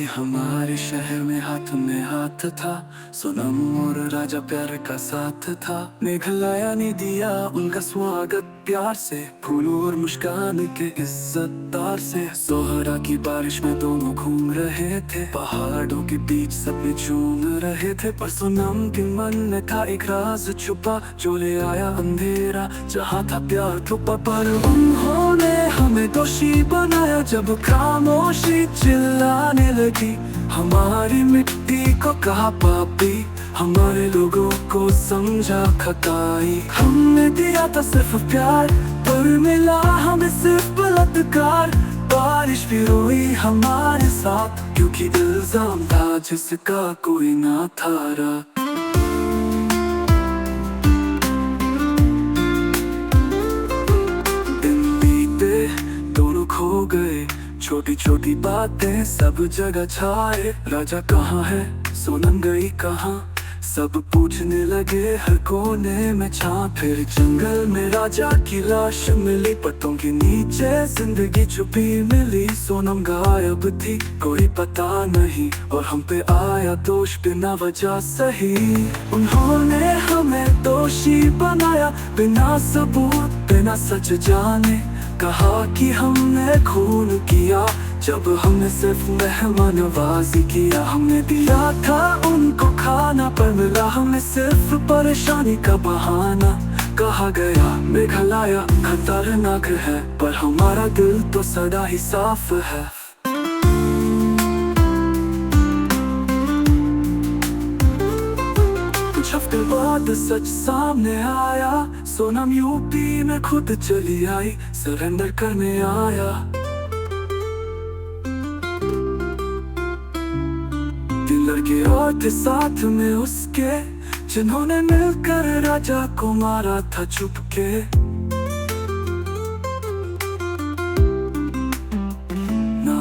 हमारे शहर में हाथ था। सोनम और राजा प्यार का साथ था। मेघलाया ने दिया उनका स्वागत प्यार से, फूलों और मुस्कान के इज्जतदार से। सोहरा की बारिश में दोनों घूम रहे थे, पहाड़ों के बीच सब झूम रहे थे। पर सोनम के मन में था एक राज छुपा, जो ले आया अंधेरा जहाँ था प्यार छुपा। पर उन्होंने हमें दोषी बनाया जब खामोशी चिल्लाने लगी। हमारी मिट्टी को कहा पापी, हमारे लोगों को समझा खताई। हमने दिया था सिर्फ प्यार, पर मिला हमें सिर्फ बलात्कार। बारिश भी रोई हमारे साथ, क्योंकि इल्जाम था जिसका कोई ना था रात। खो गए, छोटी छोटी बातें सब जगह छाए। राजा कहाँ है, सोनम गई कहाँ, सब पूछने लगे हर कोने में छा। फिर जंगल में राजा की लाश मिली, पत्तों के नीचे जिंदगी छुपी मिली। सोनम गायब थी, कोई पता नहीं, और हम पे आया दोष बिना वजह सही। उन्होंने हमें दोषी बनाया बिना सबूत बिना सच जाने। कहा कि हमने खून किया जब हमने सिर्फ मेहमानवाजी किया। हमने दिया था उनको खाना, पर मिला हमें सिर्फ परेशानी का बहाना। कहा गया मेघलाया खतरनाक है, पर हमारा दिल तो सदा ही साफ है। कुछ हफ्ते बाद सच सामने आया, सोनम यूपी में खुद चली आई, सरेंडर करने आया। तीन लड़के और थे साथ में उसके, जिन्होंने मिलकर राजा को मारा था चुपके। ना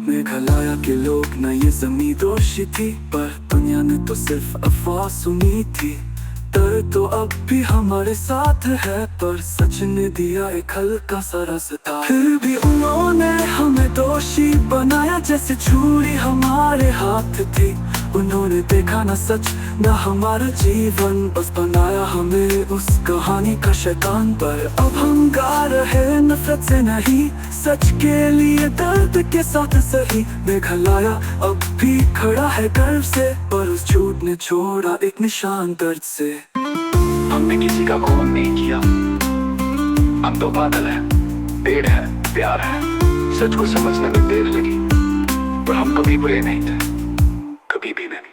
मेघलाया के लोग न ये जमीन दोषी थी, पर दुनिया ने तो सिर्फ अफवाह सुनी थी। डर तो अब भी हमारे साथ है, पर सच ने दिया एक हल्का सा रास्ता। फिर भी उन्होंने हमें दोषी बनाया, जैसे छुरी हमारे हाथ थी। उन्होंने देखा ना सच ना हमारा जीवन, बस बनाया हमें उस कहानी का शैतान। पर अब हम गा रहे नफरत से नहीं, सच के लिए दर्द के साथ सही। मेघलाया अब भी खड़ा है गर्व से, पर उस झूठ ने छोड़ा एक निशान दर्द से। हमने किसी का खून नहीं किया, हम तो बादल है, पेड़ है, प्यार है। सच को समझने में देर लगी, पर हम कभी बुरे नहीं थे, कभी भी नहीं।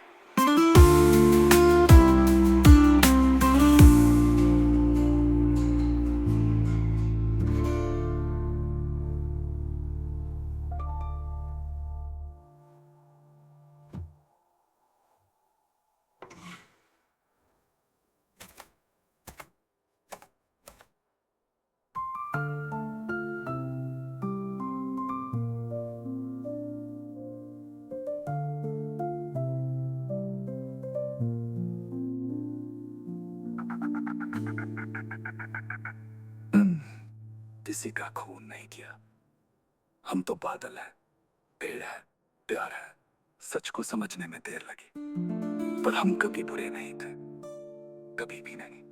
किसी का खून नहीं किया, हम तो बादल है, पेड़ है, प्यार है। सच को समझने में देर लगी, पर हम कभी बुरे नहीं थे, कभी भी नहीं।